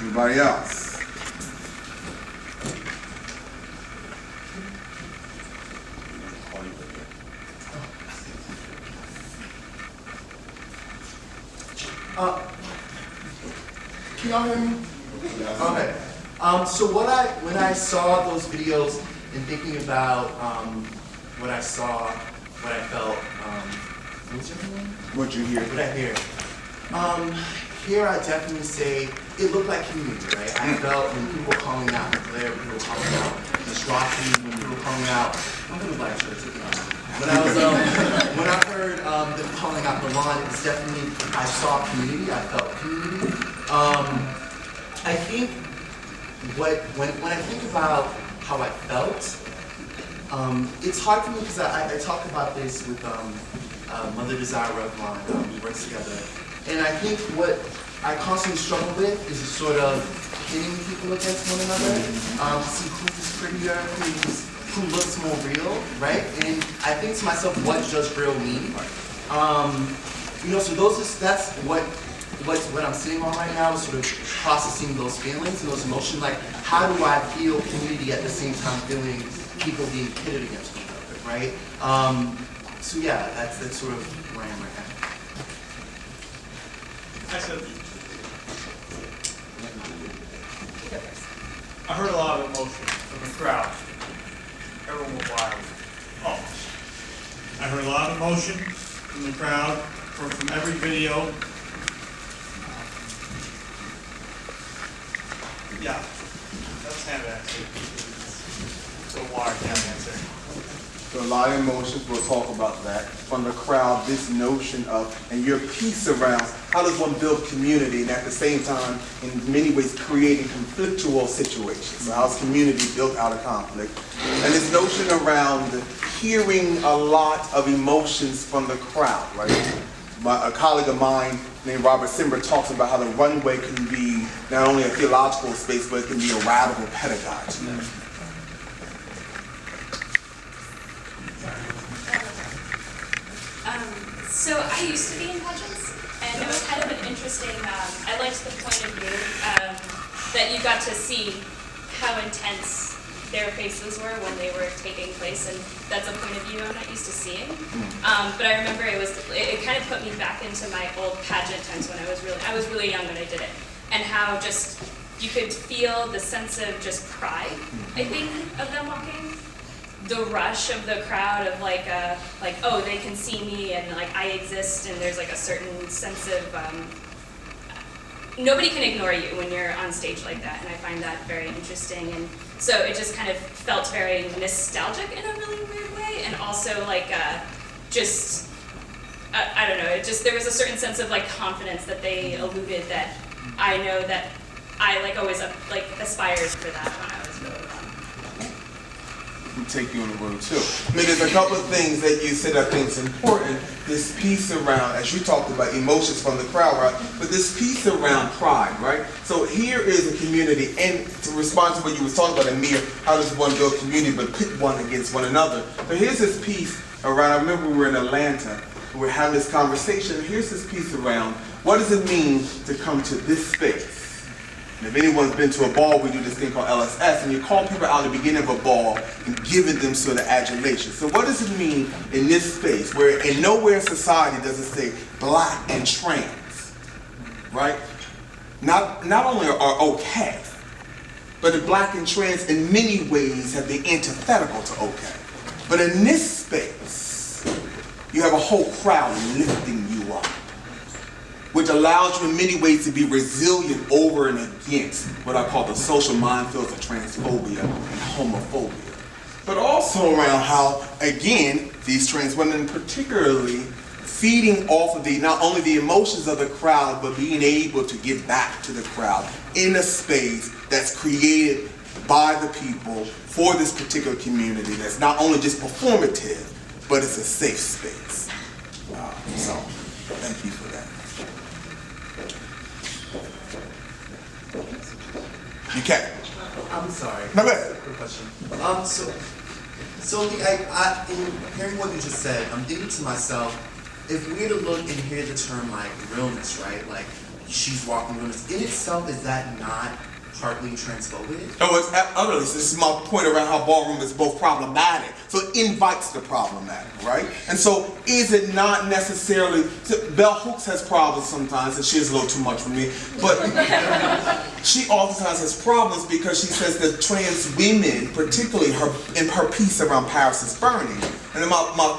Anybody else? Can y'all hear me? Okay. So when I saw those videos and thinking about what I saw, what I felt, what's your name? What'd you hear? What I hear. Here I definitely say it looked like community, right? I felt when people were calling out Blair, people were calling out Mistrati, when people were calling out, I'm gonna black shirts. When I was when I heard them calling out NOLAN, it was definitely, I saw community, I felt community. I think when I think about how I felt, it's hard for me because I talk about this with Mother Desire Revlon, we work together. And I think what I constantly struggle with is a sort of pitting people against one another, to see who's prettier, who looks more real, right? And I think to myself, what does real mean? You know, so that's what I'm sitting on right now, is sort of processing those feelings and those emotions. Like, how do I feel community at the same time feeling people being pitted against each other, right? So yeah, that's sort of where I am right now. I heard a lot of emotion from the crowd. Everyone was wild. Almost. I heard a lot of emotion from the crowd, from every video. Yeah, that's hand answer. So wired hand answer. So a lot of emotions, we'll talk about that. From the crowd, this notion of, and your piece around, how does one build community and at the same time, in many ways, creating conflictual situations. So how's community built out of conflict? And this notion around hearing a lot of emotions from the crowd, right? A colleague of mine named Robert Simber talks about how the runway can be not only a theological space, but it can be a radical pedagogy. So I used to be in pageants, and it was kind of an interesting, I liked the point of view that you got to see how intense their faces were when they were taking place, and that's a point of view I'm not used to seeing. But I remember it kind of put me back into my old pageant times when I was really young when I did it, and how just you could feel the sense of just pride, I think, of them walking. The rush of the crowd of like, oh, they can see me and like I exist, and there's like a certain sense of, nobody can ignore you when you're on stage like that, and I find that very interesting. And so it just kind of felt very nostalgic in a really weird way, and also like just, I don't know, there was a certain sense of like confidence that they alluded that I know that I like always like aspired for that when I was really young. Take you on the road too. I mean, there's a couple of things that you said I think is important. This piece around, as you talked about, emotions from the crowd, right? But this piece around pride, right? So here is a community, and to respond to what you were talking about, Amir, how does one build community but pit one against one another? So here's this piece around, I remember we were in Atlanta, and we're having this conversation. Here's this piece around, what does it mean to come to this space? If anyone's been to a ball, we do this thing called LSS, and you call people out at the beginning of a ball and giving them sort of adulation. So what does it mean in this space where in nowhere in society does it say black and trans, right? Not only are okay, but the black and trans in many ways have been antithetical to okay. But in this space, you have a whole crowd lifting you up, which allows you in many ways to be resilient over and against what I call the social minefields of transphobia and homophobia. But also around how, again, these trans women particularly feeding off of not only the emotions of the crowd, but being able to give back to the crowd in a space that's created by the people for this particular community that's not only just performative, but it's a safe space. So, thank you for that. You can. I'm sorry. No, go ahead. Quick question. So in hearing what you just said, I'm thinking to myself, if we were to look and hear the term like realness, right? Like she's walking on this. In itself, is that not partly transphobic? Oh, it's utterly. This is my point around how ballroom is both problematic. So it invites the problematic, right? And so is it not necessarily, so Bell Hooks has problems sometimes, and she is a little too much for me, but she oftentimes has problems because she says that trans women, particularly in her piece around Paris is Burning, and my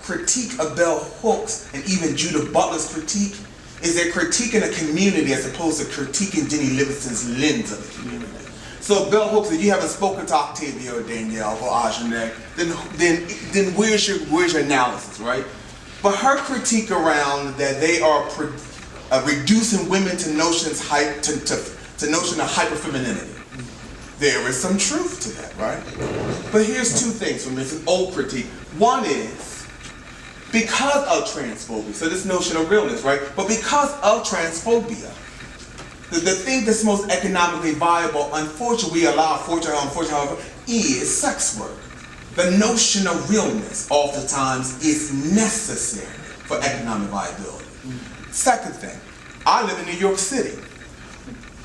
critique of Bell Hooks and even Judith Butler's critique is they're critiquing a community as opposed to critiquing Jenny Livingston's lens of the community. So Bell Hooks, if you haven't spoken to Octavia or Danielle or Ajanek, then where's your analysis, right? But her critique around that they are reducing women to notions to notion of hyperfemininity. There is some truth to that, right? But here's two things from this, an old critique. One is, because of transphobia, so this notion of realness, right? But because of transphobia, the thing that's most economically viable, unfortunately, however, is sex work. The notion of realness oftentimes is necessary for economic viability. Second thing, I live in New York City.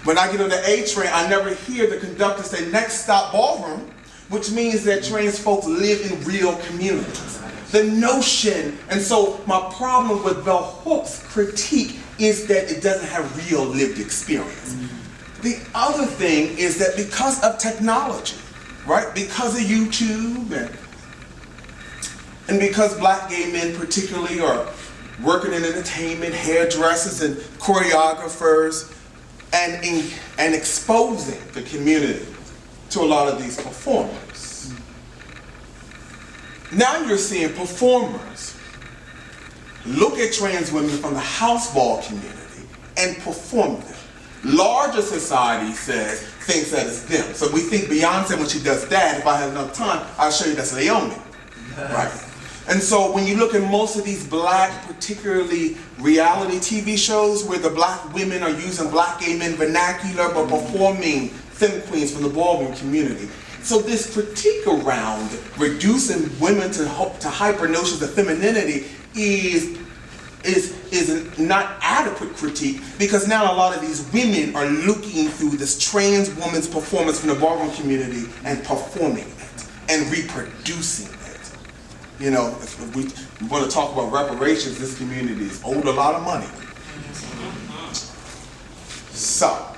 When I get on the A train, I never hear the conductor say, next stop Ballroom, which means that trans folks live in real communities. The notion, and so my problem with Bell Hooks' critique is that it doesn't have real lived experience. The other thing is that because of technology, right? Because of YouTube and because black gay men particularly are working in entertainment, hairdressers and choreographers, and exposing the community to a lot of these performers. Now you're seeing performers look at trans women from the house ball community and perform them. Larger society thinks that it's them. So we think Beyonce, when she does that, if I have enough time, I'll show you that's Leone, right? And so when you look at most of these black, particularly reality TV shows where the black women are using black gay men vernacular but performing femme queens from the ballroom community. So this critique around reducing women to hyper notions of femininity is not adequate critique, because now a lot of these women are looking through this trans woman's performance from the ballroom community and performing it and reproducing it. You know, if we want to talk about reparations, this community is owed a lot of money. So,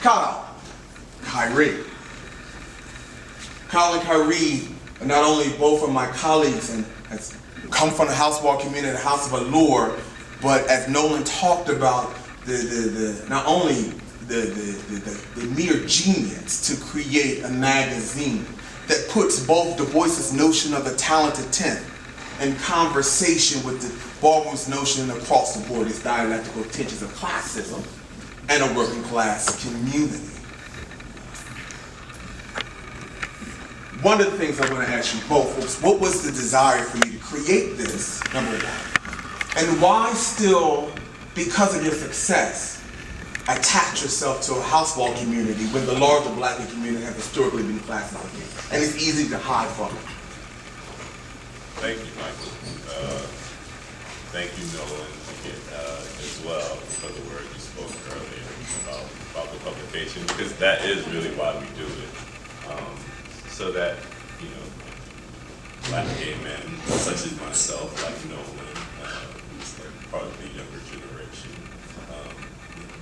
Kyle and Kyrie are not only both of my colleagues and has come from the house ball community, the House of Allure, but as Nolan talked about, not only the mere genius to create a magazine that puts both Du Bois's notion of the talented 10 in conversation with the ballroom's notion across the board, these dialectical tensions of classism and a working class community. One of the things I want to ask you both was, what was the desire for you to create this, number one? And why still, because of your success, attach yourself to a house ball community when the larger black community has historically been classified, and it's easy to hide from it? Thank you, Michael. Thank you, Nolan, again, as well, for the word you spoke earlier about the publication, because that is really why we do it. So that, you know, black gay men, such as myself, like Nolan, who's like part of the younger generation,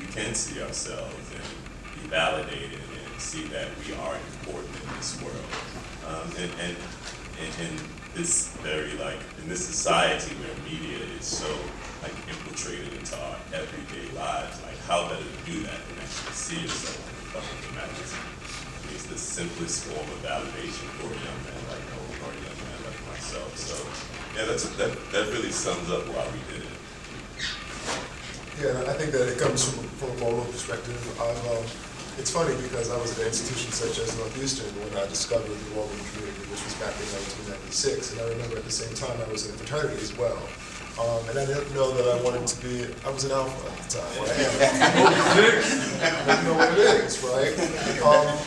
we can see ourselves and be validated and see that we are important in this world. And this very, like, in this society where media is so, like, infiltrated into our everyday lives, like, how better to do that than actually see yourself in the cover of the magazine? It's the simplest form of validation for a young man like Nolan or a young man like myself. So, yeah, that really sums up why we did it. Yeah, I think that it comes from a moral perspective. It's funny because I was at an institution such as Northeastern when I discovered the ballroom community, which was back in 1996, and I remember at the same time I was in a fraternity as well. And I didn't know that I wanted to be, I was an alpha at the time. I am. You know what it is, right?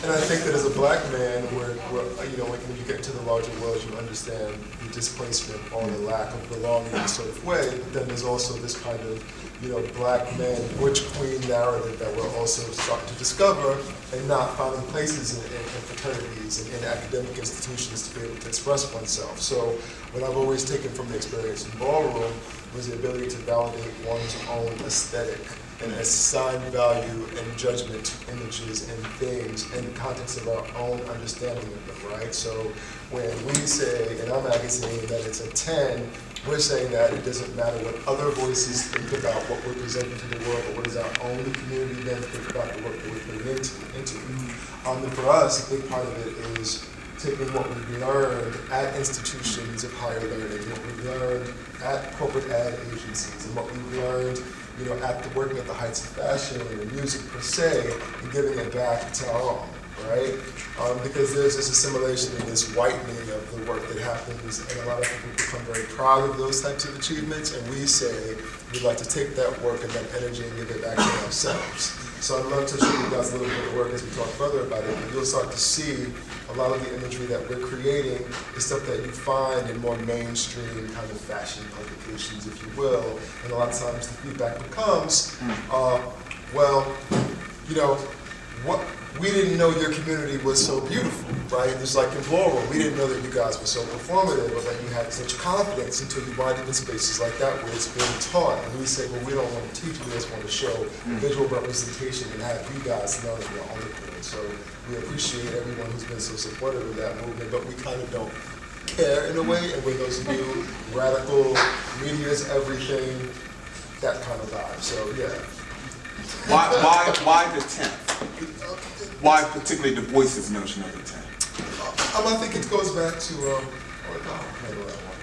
And I think that as a black man, you know, when you get into the larger world, you understand the displacement or the lack of belonging in a sort of way. But then there's also this kind of, you know, black man, butch queen narrative that we're also starting to discover and not finding places in fraternities and in academic institutions to be able to express oneself. So what I've always taken from the experience in Ballroom was the ability to validate one's own aesthetic and assign value and judgment to images and things in the context of our own understanding of them, right? So when we say in our magazine that it's a 10, we're saying that it doesn't matter what other voices think about what we're presenting to the world, but what does our own community then think about the work that we're putting into it. And for us, a big part of it is taking what we've learned at institutions of higher learning, what we've learned at corporate ad agencies, and what we've learned, you know, working at the heights of fashion and music per se, and giving it back to our own, right? Because there's this assimilation and this whitening of the work that happens, and a lot of people become very proud of those types of achievements, and we say we'd like to take that work and that energy and give it back to ourselves. So I'd love to show you guys a little bit of work as we talk further about it, but you'll start to see a lot of the imagery that we're creating is stuff that you find in more mainstream kind of fashion publications, if you will, and a lot of times the feedback becomes, well, you know, we didn't know your community was so beautiful, right? Just like in Ballroom, we didn't know that you guys were so performative or that you had such confidence until you wind up in spaces like that where it's being taught. And we say, well, we don't want to teach, we just want to show visual representation and have you guys learn on your own accord. So we appreciate everyone who's been so supportive of that movement, but we kind of don't care in a way, and we're those new radical, media's everything, that kind of vibe. So yeah. Why the 10th? Why particularly Du Bois's notion of the 10th? I think it goes back to, oh no, I don't know that one.